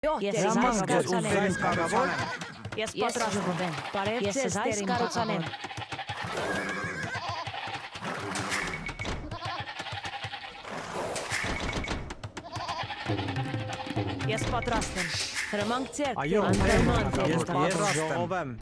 Ես պատրաստվում եմ։ Բարև ձեզ այս կառուցանեմ։ Ես պատրաստ եմ։ Հրամանք ձեռք։ Այո, ես ժողով եմ։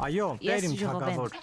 Այո, տեր իմ թագավոր։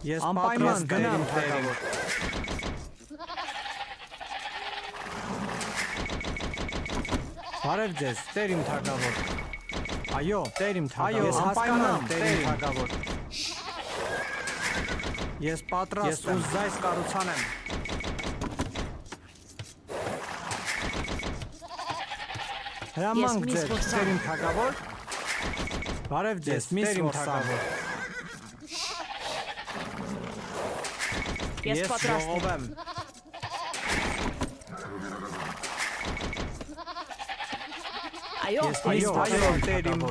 Ես անպայման գնամ թագավոր։ Բարև ձեզ, տեր իմ թագավոր։ Այո, տեր իմ թագավոր։ Ես անպայման տեր իմ թագավոր։ Ես պատրաստ եմ։ Ես ուզայս կառուցանեմ։ Հրամանք ձեր, տեր իմ թագավոր։ Բարև ձեզ, տեր իմ թագավոր։ Ես ժողով եմ։ Այո, տեր իմ։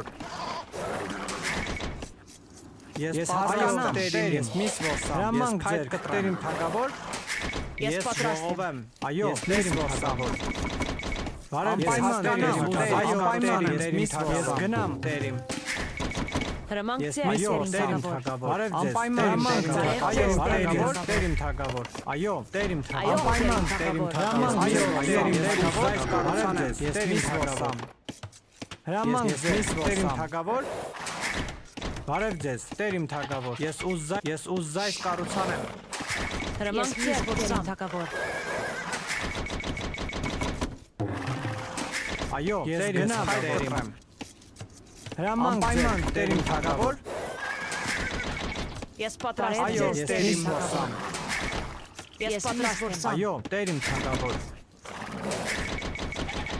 Ես հասկանամ, տեր իմ, միս ոսամ։ Հրամանք ձեր, տեր իմ թագավոր։ Ես ժողով եմ։ Այո, տեր իմ թագավոր։ Բարև ձեզ, ես գնամ տեր իմ։ հրամանք Ես ձեր այո, տեր իմ թագավոր։ Բարև ձեզ, տեր իմ թագավոր։ Այո, տեր իմ թագավոր։ Ես միս ոսամ։ Հրամանք ձեզ, տեր իմ թագավոր։ Բարև ձեզ, տեր իմ թագավոր։ Ես ուզայս կառուցանեմ։ հրամանք ձեր տեր իմ թագավոր։ Այո, ես գնամ տեր իմ։ Հրամանք ձեր, տեր իմ թագավոր։ Ես պատրաստ եմ։ Այո, տեր իմ ոսամ։ Ես պատրաստ եմ։ Այո, տեր իմ թագավոր։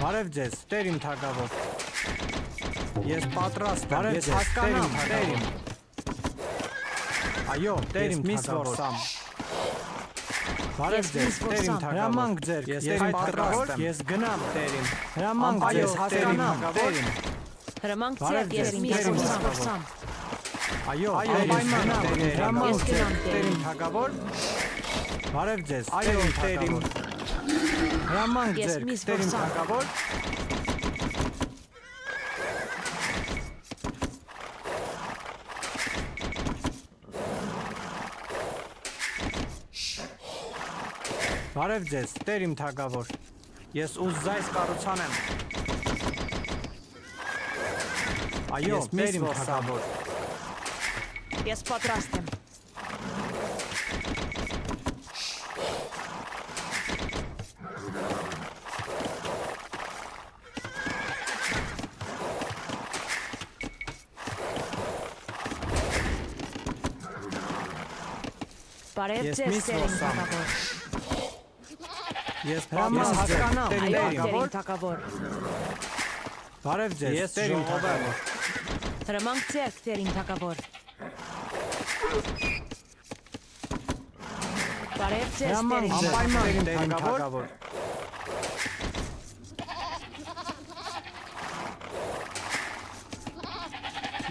Բարև ձեզ, տեր իմ թագավոր։ Ես պատրաստ եմ, ես հասկանամ, տեր իմ։ Այո, տեր իմ թագավոր։ Բարև ձեզ, տեր իմ թագավոր։ Հրամանք ձեր, ես պատրաստ եմ, ես գնամ տեր իմ։ Հրամանք ձեզ, հասկանամ, տեր իմ։ Հրամանք ձեր ես միս ոսամ։ Այո, հրամանք ձեր, տեր իմ թագավոր։ Բարև ձեզ, այո, տեր իմ։ Հրամանք ձեր, տեր իմ թագավոր։ Բարև ձեզ, տեր իմ թագավոր։ Ես ուզայս կառուցանեմ։ Այո, տեր իմ թագավոր։ Ես պատրաստ եմ։ Բարև ձեզ, տեր իմ թագավոր։ Ես հասկանամ, Այո, տեր իմ թագավոր։ Բարև ձեզ, տեր իմ թագավոր։ Հրամանք ձեր տեր իմ թագավոր։ Բարև ձեզ, տեր իմ Անպայման տեր իմ թագավոր։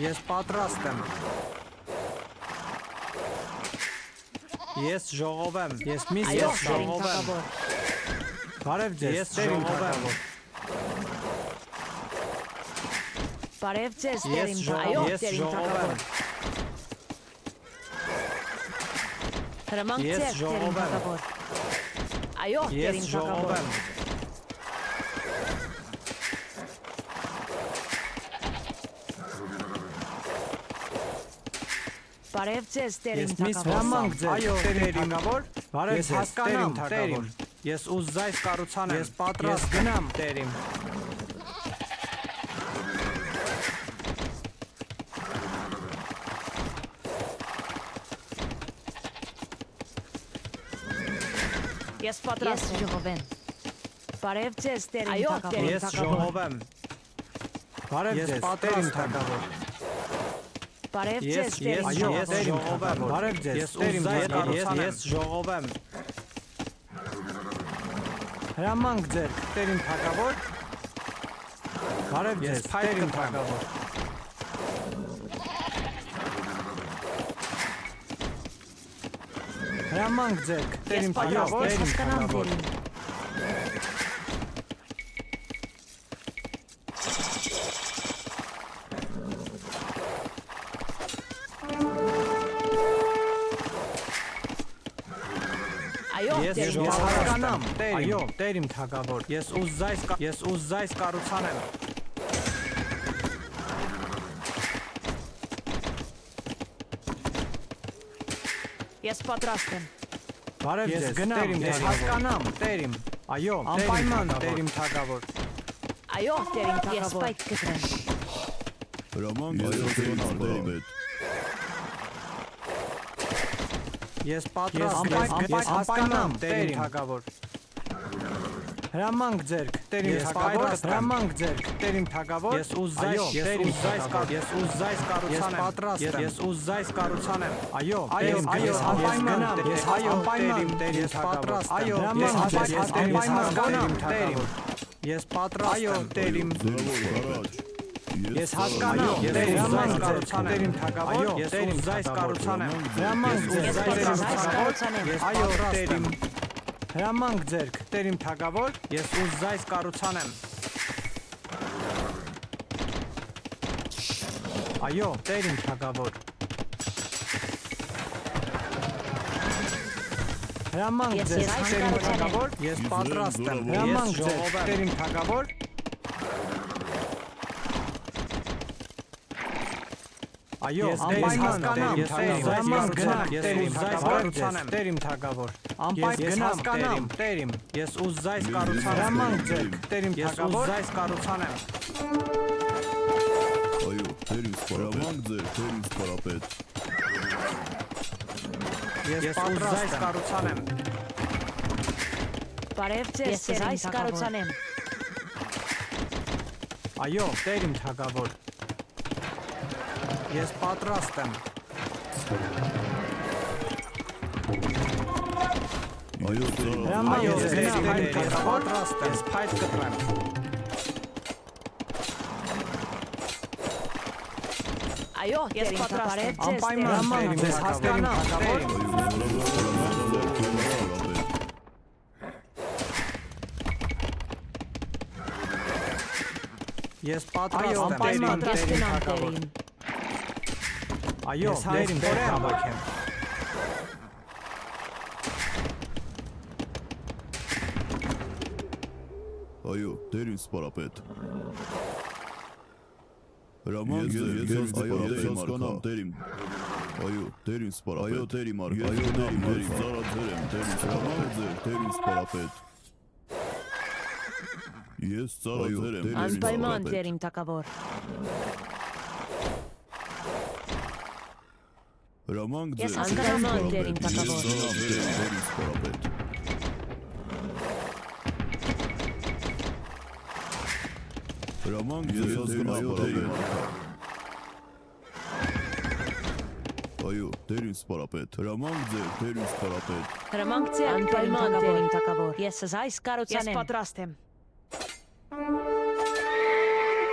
Ես պատրաստ եմ։ Ես ժողով եմ, ես միս ժողով եմ։ Բարև ձեզ, ես տեր իմ թագավոր։ Բարև ձեզ, տեր իմ այո, տեր իմ թագավոր։ Հրամանք ձեր տեր իմ թագավոր։ Այո, տեր իմ թագավոր։ Բարև ձեզ, տեր իմ թագավոր։ Հրամանք ձեր, այո, տեր իմ թագավոր։ Բարև ձեզ, տեր իմ թագավոր։ Ես ուզայս կառուցանեմ։ Ես պատրաստ գնամ տեր իմ։ Ես պատրաստ եմ։ Ժողովեմ։ Բարև ձեզ, տերիմ թագավոր։ Ես ժողովեմ։ Բարև ձեզ, տերիմ թագավոր։ Բարև ձեզ, տերիմ Ես ժողովեմ։ Բարև ձեզ, տերիմ թագավոր։ Ես ժողովեմ։ Հրամանք ձեր, տերիմ թագավոր։ Բարև ձեզ, տերիմ թագավոր։ Հրամանք ձեր, տերիմ թագավոր, տերիմ թագավոր։ Ես հասկանամ, այո, տերիմ թագավոր, ես ուզձայս կառուցանեմ։ Ես պատրաստ եմ։ Բարև ձեզ, տերիմ, ես հասկանամ, տերիմ, այո, անպայման տերիմ թագավոր։ Այո, տերիմ թագավոր։ Ես պայթ կտրեմ։ Հրամանք ձեր Ես պատրաստ եմ, ես հասկանամ, տերիմ թագավոր։ Հրամանք ձեր, տերիմ թագավոր, հրամանք ձեր, տերիմ թագավոր։ Ես ուզձայս կառուցանեմ, ես ուզձայս կառուցանեմ։ Այո, ես անպայման, ես անպայման, ես պատրաստ եմ, հրամանք ձեր, ես անպայման, տերիմ։ Ես պատրաստ եմ, տերիմ։ Ես հասկանամ, ես ուզձայս կառուցանեմ, տերիմ թագավոր, ես ուզձայս կառուցանեմ, հրամանք ձեր, տերիմ թագավոր, այո, տերիմ, հրամանք ձեր, տերիմ թագավոր, ես ուզձայս կառուցանեմ, այո, տերիմ թագավոր, հրամանք ձեր, տերիմ թագավոր, ես պատրաստ եմ, հրամանք ձեր, տերիմ թագավոր, այո, անպայման ես տերիմ թագավոր, ես հասկանամ, տերիմ, ես ուզձայս կառուցանեմ, հրամանք ձեր, տերիմ թագավոր, ես ուզձայս կառուցանեմ, այո, տերիմ սպարապետ, տերիմ սպարապետ, ես ուզձայս կառուցանեմ, Բարև ձեզ, տերիմ թագավոր։ այո, տերիմ թագավոր, ես պատրաստ եմ, այո, հրամանք ձեր, տերիմ թագավոր, ես փայտ կտրեմ, Այո, ես պատրաստ եմ։ անպայման հրամանք ձեզ, հասկանամ, տերիմ, ես պատրաստ եմ, Անպայման տերիմ կստենամ, թագավոր, տերիմ։ այո, տերիմ թագավոր, այո, տերիմ սպարապետ, հրամանք ձեր, ես հասկանամ, տերիմ, այո, տերիմ սպարապետ, այո, տերիմ արկ, այո, տերիմ, զարաձեր եմ, տերիմ հրամանք ձեր, տերիմ սպարապետ, ես ծառաձեր եմ, Անպայման տերիմ թագավոր։ հրամանք Ես ձեր, հասկանամ, տերիմ թագավոր։ ես ծառաձեր եմ, տերիմ սպարապետ, հրամանք ձեր, այո, տերիմ, այո, տերիմ սպարապետ, հրամանք ձեր, տերիմ սպարապետ, Հրամանք ձեր, անպայման տերիմ թագավոր։ Ես զայս կառուցանեմ։ Ես պատրաստ եմ։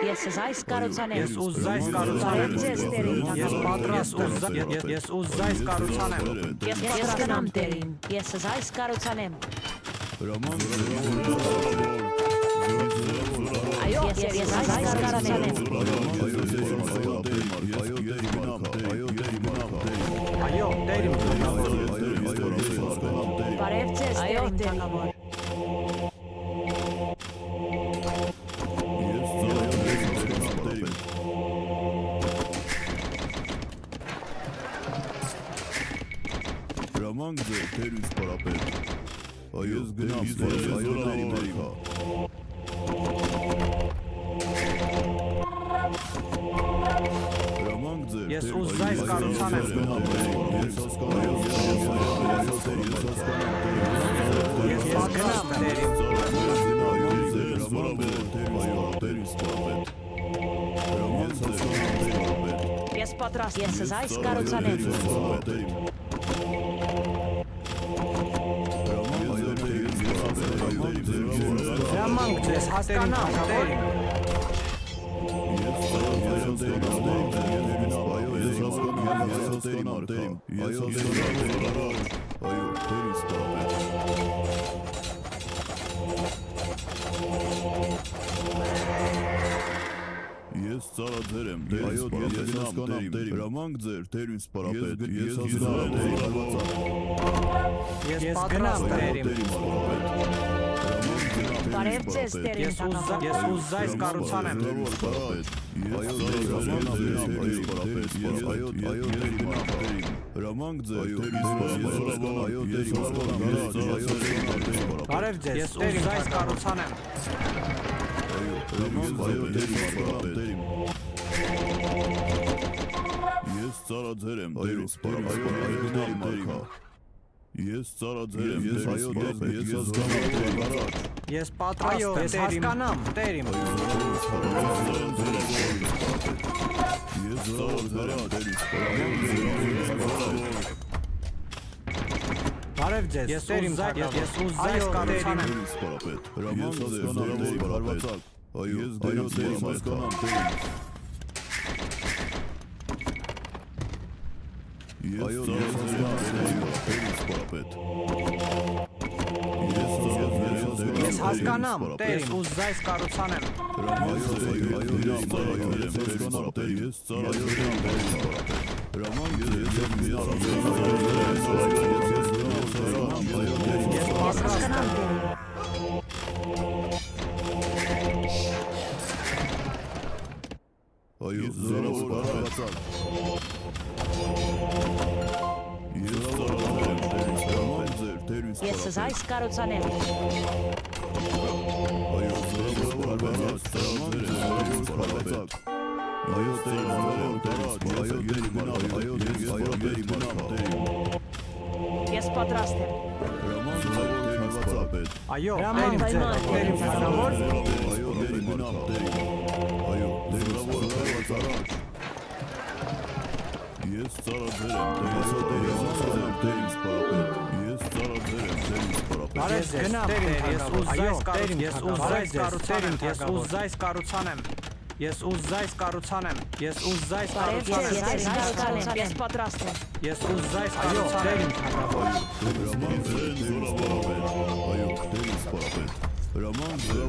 Ես զայս կառուցանեմ։ ես ուզձայս կառուցանեմ, Բարև ձեզ, տերիմ ես թագավոր։ պատրաստ եմ, ես ուզձայս կառուցանեմ, Ես հասկանամ, տերիմ։ Ես զայս կառուցանեմ։ հրամանք ձեր, Այո, ես զայս կառուցանեմ։ այո, տերիմ թագավոր, Բարև ձեզ, տերիմ թագավոր։ Հրամանք ձեր, տերիմ սպարապետ, այո, գնամ, այո, տերիմ, հրամանք ձեր, Ես ուզայս կառուցանեմ։ Ես պատրաստ եմ տերիմ։ Ես պատրաստ եմ։ Ես այս կառուցանեմ։ Հրամանք ձեզ հասկանամ տերիմ։ Ես ծառաձեր եմ, այո, ես հասկանամ, հրամանք ձեր, տերին սպարապետ, ես հասկանամ, Ես գնամ տերիմ։ Բարև ձեզ տերին թագավոր։ Ես ուզայս կառուցանեմ։ Հրամանք ձեր, Բարև ձեզ, ես ուզայս կառուցանեմ։ Ես ծառաձեր եմ, տերին սպարապետ, Ես ծառաձեր եմ, ես հասկանամ, Ես պատրաստ եմ, հասկանամ տերիմ։ Ես ծառաձեր եմ, տերին Բարև ձեզ, ես ուզայս կառուցանեմ։ սպարապետ, հրամանք ձեր, տերին սպարապետ, այո, տերին հասկանամ, տերին Ես հասկանամ, տերիմ, ուզայս կառուցանեմ։ Ես Հասկանամ տերին։ Այո, զորով բարացակ։ Ես ծառաձեր եմ, տերին սպարապետ, տերին Ես այս կառուցանեմ։ Այո, զորով բարացակ, ծառաձեր եմ, տերին սպարապետ։ Այո, տերին Ես պատրաստ եմ։ Այո, հրամանք ձեր, տերիմ թագավոր։ Ես ծառաձեր եմ, տերին սպարապետ, ես ծառաձեր եմ, տերին սպարապետ։ Բարև ձեզ, տերիմ, ես ուզայս կառուցանեմ, ես ուզայս կառուցանեմ։ Ես ուզայս կառուցանեմ, ես ուզայս Բարև ձեզ, կառուցանեմ։ ես պատրաստ եմ։ Ես ուզայս կառուցանեմ, թագավոր։ Հրամանք ձեր, այո, տերին սպարապետ, հրամանք ձեր,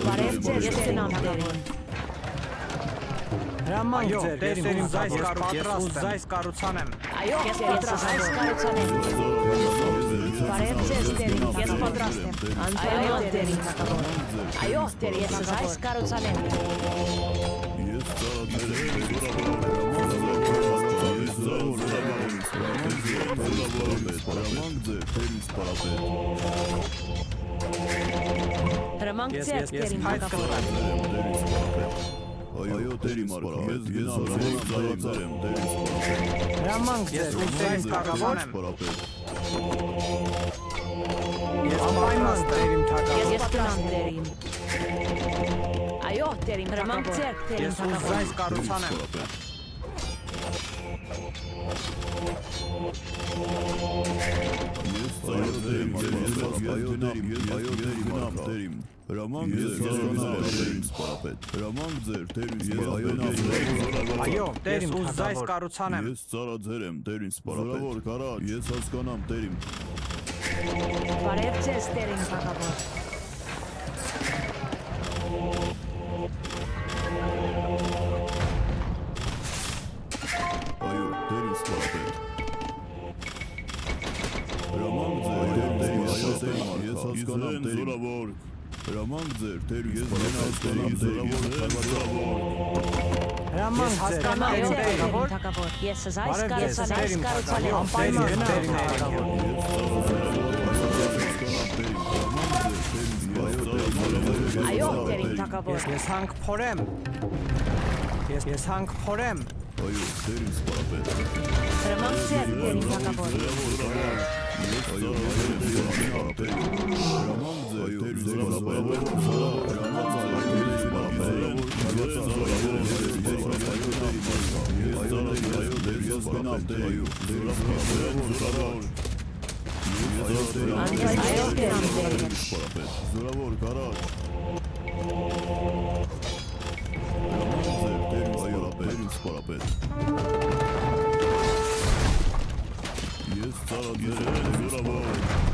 Բարև ձեզ, ես գնամ տերին։ Հրամանք ձեր, ես ուզայս կառուցանեմ։ Այո, ես այս կառուցանեմ։ Բարև ձեզ տերին, ես պատրաստ եմ։ Այո, տերին թագավոր։ Այո, տերին, ես այս կառուցանեմ։ ես ծառաձեր եմ, հրամանք ձեր, տերին սպարապետ, Հրամանք ձեր տերին թագավոր։ Այո, տերին սպարապետ, ես ծառաձեր եմ, տերին սպարապետ, Հրամանք ձեր, ուզայս կառուցանեմ։ Ես անպայման տերիմ թագավոր։ Ես գնամ տերին։ Այո, տերին, հրամանք ձեր տերին Ես թագավոր։ ուզայս կառուցանեմ։ Ես ծառաձեր եմ, տերին, հրամանք ձեր, տերին սպարապետ, հրամանք ձեր, տերին սպարապետ, Այո, տերիմ, ուզայս կառուցանեմ։ ես ծառաձեր եմ, տերին սպարապետ, ես հասկանամ, տերին, Բարև ձեզ տերին թագավոր։ այո, տերին սպարապետ, հրամանք ձեր, տերին սպարապետ, ես հասկանամ, տերին, հրամանք ձեր, տերին սպարապետ, Հրամանք ձեր, Այո, տերիմ տերին թագավոր։ թագավոր։ Ես այս Բարև ձեզ, տերիմ կառուցանեմ։ անպայման տերիմ թագավոր։ Այո, տերին թագավոր։ Ես հանք փորեմ։ Ես հանք փորեմ։ Այո, դերին սպարապետ։ Հրամանցի դերին թակավոր։ Այո, դերին սպարապետ։ Զորավոր կարար։ Դերին սպարապետ։ Ես ծառա ձեր զորավոր։